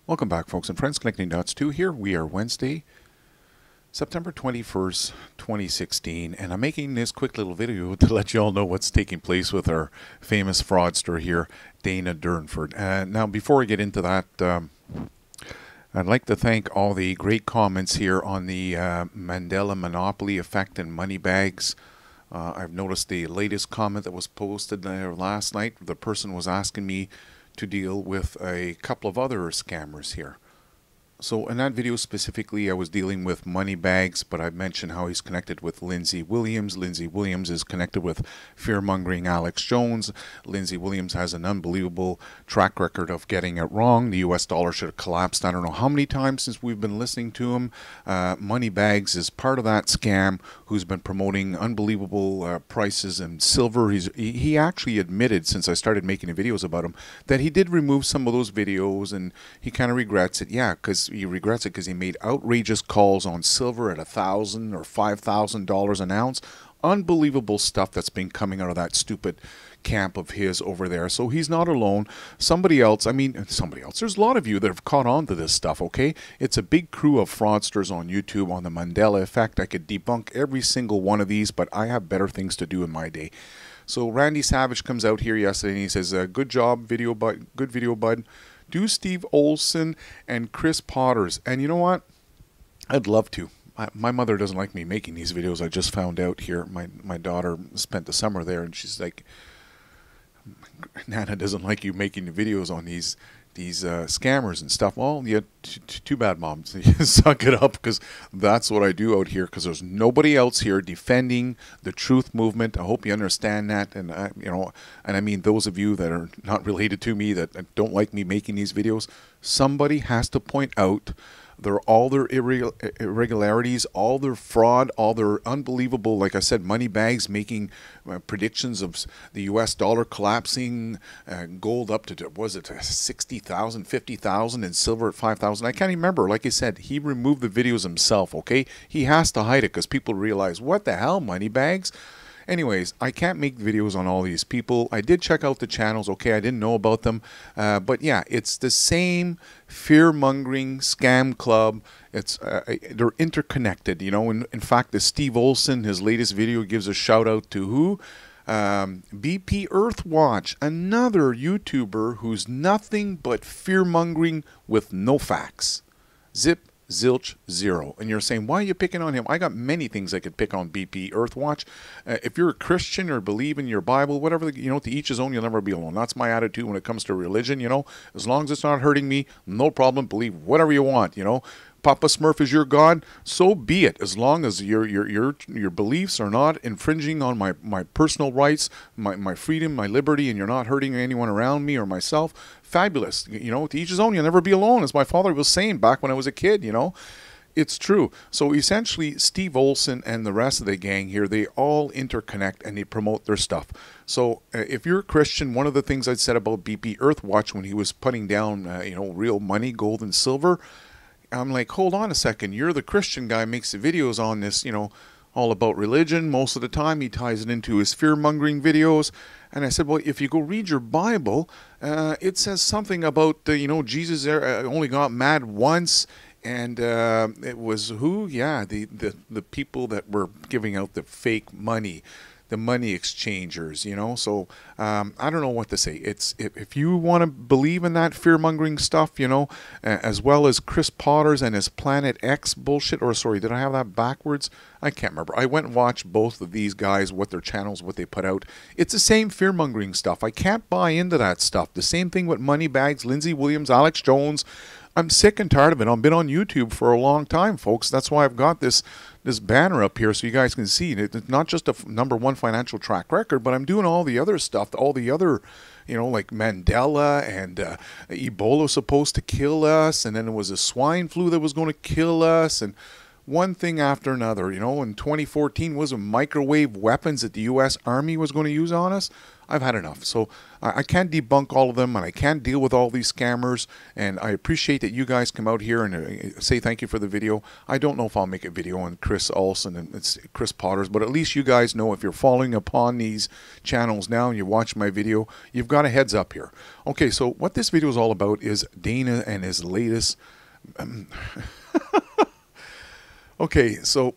Welcome back, folks and friends. Connecting Dots 2 here. We are Wednesday, September 21st, 2016, and I'm making this quick little video to let you all know what's taking place with our famous fraudster here, Dana Durnford. Now, before I get into that, I'd like to thank all the great comments here on the Mandela monopoly effect and money bags. I've noticed the latest comment that was posted there last night. The person was asking me to deal with a couple of other scammers here. So in that video specifically, I was dealing with money bags, but I mentioned how he's connected with Lindsay Williams. Lindsay Williams is connected with fear-mongering Alex Jones. Lindsay Williams has an unbelievable track record of getting it wrong. The US dollar should have collapsed I don't know how many times since we've been listening to him. Money bags is part of that scam who's been promoting unbelievable prices in silver. He actually admitted, since I started making the videos about him, that he did remove some of those videos and he kind of regrets it. Yeah, because he regrets it because he made outrageous calls on silver at $1,000 or $5,000 an ounce. Unbelievable stuff that's been coming out of that stupid camp of his over there. So he's not alone. Somebody else, there's a lot of you that have caught on to this stuff, okay? It's a big crew of fraudsters on YouTube on the Mandela effect. I could debunk every single one of these, but I have better things to do in my day. So Randy Savage comes out here yesterday and he says, good job, video bud, good video, bud. Do Steve Olson and Chris Potter's. And you know what? I'd love to. My mother doesn't like me making these videos. I just found out here. My daughter spent the summer there, and she's like, Nana doesn't like you making the videos on these scammers and stuff. Well, yeah, too bad, Mom. Suck it up, because that's what I do out here, because there's nobody else here defending the truth movement. I hope you understand that. And and I mean those of you that are not related to me, that don't like me making these videos, somebody has to point out all their irregularities, all their fraud, all their unbelievable, like I said, money bags making predictions of the US dollar collapsing, gold up to, was it 60,000, 50,000, and silver at 5,000. I can't remember. Like I said, he removed the videos himself, okay? He has to hide it because people realize, what the hell, money bags? Anyways, I can't make videos on all these people. I did check out the channels, okay? I didn't know about them. But yeah, it's the same fear-mongering scam club. It's they're interconnected, you know. In fact, the Steve Olson, his latest video gives a shout-out to who? BP Earthwatch, another YouTuber who's nothing but fear-mongering with no facts. Zip. Zilch, zero. And you're saying, why are you picking on him? I got many things I could pick on BP Earthwatch. If you're a Christian or believe in your Bible, whatever, to each his own, you'll never be alone. That's my attitude when it comes to religion, As long as it's not hurting me, no problem. Believe whatever you want, Papa Smurf is your God, so be it. As long as your beliefs are not infringing on my personal rights, my freedom, my liberty, and you're not hurting anyone around me or myself, fabulous. To each his own. You'll never be alone, as my father was saying back when I was a kid. It's true. So essentially, Steve Olson and the rest of the gang here, they all interconnect and they promote their stuff. So if you're a Christian, one of the things I said about BP Earthwatch when he was putting down, real money, gold and silver, I'm like, hold on a second. You're the Christian guy, makes the videos on this, all about religion. Most of the time he ties it into his fear-mongering videos. And I said, well, if you go read your Bible, it says something about, Jesus only got mad once. And it was who? Yeah, the people that were giving out the fake money, the money exchangers, So I don't know what to say. If you want to believe in that fear-mongering stuff, as well as Chris Potter's and his Planet X bullshit, or sorry, did I have that backwards? I can't remember. I went and watched both of these guys, what their channels, what they put out. It's the same fear-mongering stuff. I can't buy into that stuff. The same thing with money bags, Lindsay Williams, Alex Jones. I'm sick and tired of it. I've been on YouTube for a long time, folks. That's why I've got this banner up here so you guys can see. It's not just a #1 financial track record, but I'm doing all the other stuff, all the other, like Mandela and Ebola was supposed to kill us, and then it was a swine flu that was going to kill us, and one thing after another. In 2014 was a microwave weapons that the U.S. Army was going to use on us. I've had enough. So I can't debunk all of them, and I can't deal with all these scammers. And I appreciate that you guys come out here and say thank you for the video. I don't know if I'll make a video on Chris Olsen and it's Chris Potter's, but at least you guys know if you're following upon these channels now and you watch my video, you've got a heads up here. Okay, so what this video is all about is Dana and his latest... Okay, so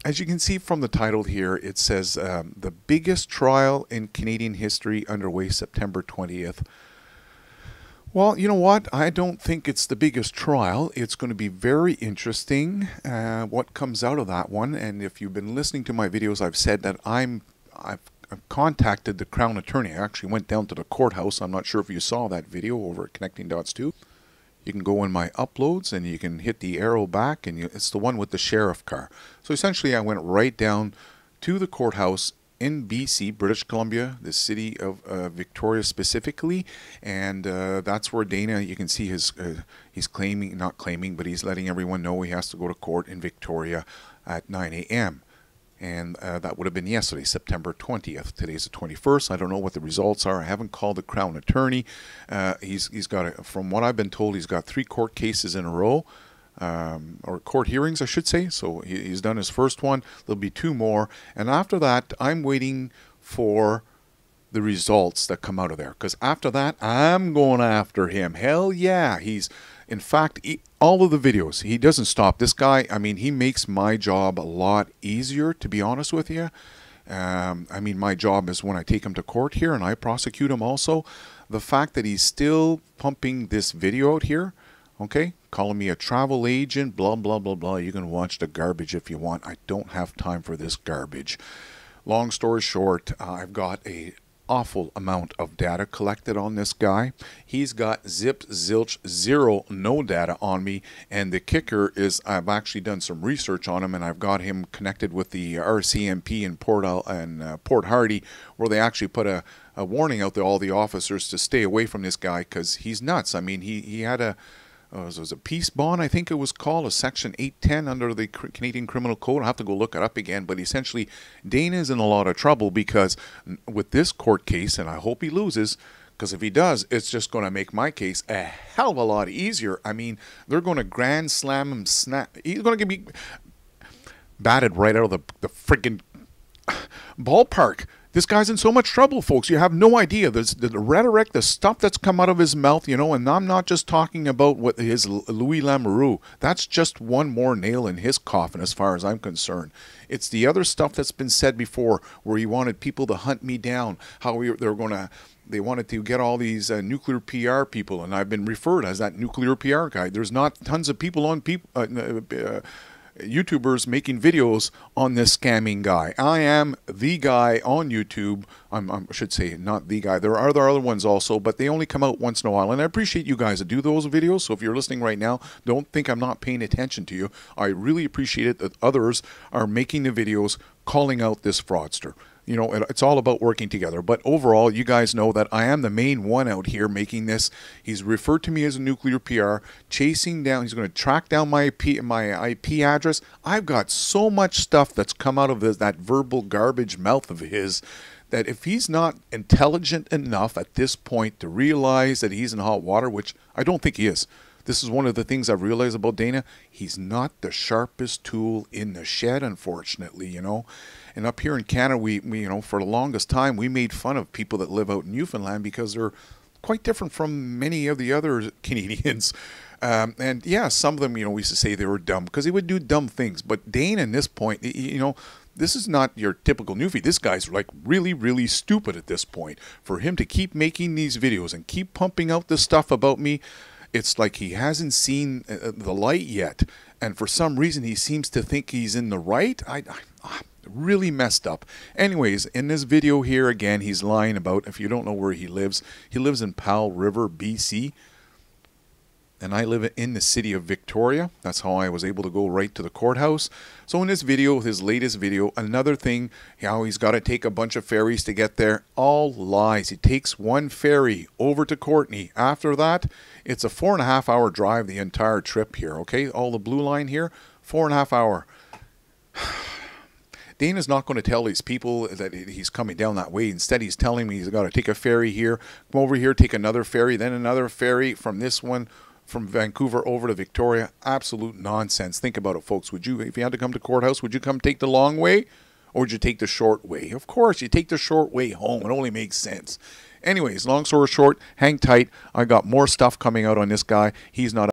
as you can see from the title here, it says the biggest trial in Canadian history underway September 20th. Well, you know what? I don't think it's the biggest trial. It's going to be very interesting what comes out of that one. And if you've been listening to my videos, I've said that I've contacted the Crown Attorney. I actually went down to the courthouse. I'm not sure if you saw that video over at Connecting Dots 2. You can go in my uploads and you can hit the arrow back, and it's the one with the sheriff car. So essentially I went right down to the courthouse in BC, British Columbia, the city of Victoria specifically, and that's where Dana, you can see his, he's claiming, not claiming, but he's letting everyone know he has to go to court in Victoria at 9 a.m. And that would have been yesterday, September 20th. Today's the 21st. I don't know what the results are. I haven't called the Crown Attorney. He's got, from what I've been told, he's got 3 court cases in a row, or court hearings, I should say. So he's done his first one. There'll be 2 more. And after that, I'm waiting for the results that come out of there. Because after that, I'm going after him. Hell yeah. In fact, all of the videos, he doesn't stop. This guy, I mean, he makes my job a lot easier, to be honest with you. I mean, my job is when I take him to court here and I prosecute him also. The fact that he's still pumping this video out here, okay, calling me a travel agent, blah, blah, blah, blah. You can watch the garbage if you want. I don't have time for this garbage. Long story short, I've got a awful amount of data collected on this guy. He's got zip, zilch, zero, no data on me, and the kicker is I've actually done some research on him, and I've got him connected with the RCMP in Port Hardy, where they actually put a warning out to all the officers to stay away from this guy because he's nuts. I mean, he had a it was a peace bond, I think it was called, a Section 810 under the Canadian Criminal Code. I'll have to go look it up again. But essentially, Dana's in a lot of trouble because with this court case, and I hope he loses, because if he does, it's just going to make my case a hell of a lot easier. I mean, they're going to grand slam him, he's going to get me batted right out of the freaking ballpark. This guy's in so much trouble, folks. You have no idea. There's the rhetoric, the stuff that's come out of his mouth, you know, and I'm not just talking about what his Louis Lamoureux. That's just one more nail in his coffin as far as I'm concerned. It's the other stuff that's been said before where he wanted people to hunt me down, how they wanted to get all these nuclear PR people, and I've been referred as that nuclear PR guy. There's not tons of people on YouTubers making videos on this scamming guy. I am the guy on YouTube. I should say not the guy. There are other ones also, but they only come out once in a while. And I appreciate you guys that do those videos. So if you're listening right now, don't think I'm not paying attention to you. I really appreciate it that others are making the videos calling out this fraudster. You know, it's all about working together. But overall, you guys know that I am the main one out here making this. He's referred to me as a nuclear PR, chasing down. He's going to track down my IP address. I've got so much stuff that's come out of that verbal garbage mouth of his that if he's not intelligent enough at this point to realize that he's in hot water, which I don't think he is. This is one of the things I've realized about Dana. He's not the sharpest tool in the shed, unfortunately, you know. And up here in Canada, we you know, for the longest time, we made fun of people that live out in Newfoundland because they're quite different from many of the other Canadians. And yeah, some of them, you know, we used to say they were dumb because they would do dumb things. But Dana, in this point, you know, this is not your typical newfie. This guy's like really, really stupid at this point. For him to keep making these videos and keep pumping out this stuff about me, it's like he hasn't seen the light yet. And for some reason, he seems to think he's in the right. Really messed up. Anyways, in this video here, again, he's lying about, if you don't know where he lives in Powell River, BC. And I live in the city of Victoria. That's how I was able to go right to the courthouse. So in this video, his latest video, another thing, how he's got to take a bunch of ferries to get there. All lies. He takes one ferry over to Courtenay. After that, it's a 4.5-hour drive the entire trip here, okay? All the blue line here, 4.5 hours. Dana's not going to tell these people that he's coming down that way. Instead, he's telling me he's got to take a ferry here, come over here, take another ferry, then another ferry from this one, from Vancouver over to Victoria. Absolute nonsense. Think about it, folks. Would you, if you had to come to courthouse, would you come take the long way, or would you take the short way? Of course, you take the short way home. It only makes sense. Anyways, long story short, hang tight. I got more stuff coming out on this guy. He's not